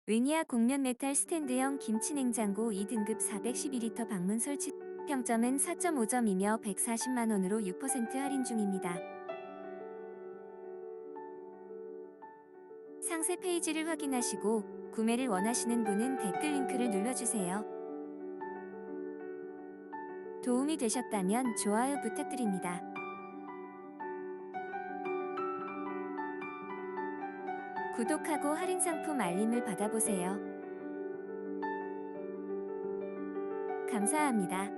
위니아 곡면 메탈 스탠드형 김치냉장고 2등급 412리터 방문 설치. 평점은 4.5점이며 140만원으로 6% 할인 중입니다. 상세 페이지를 확인하시고 구매를 원하시는 분은 댓글 링크를 눌러주세요. 도움이 되셨다면 좋아요 부탁드립니다. 구독하고 할인 상품 알림을 받아보세요. 감사합니다.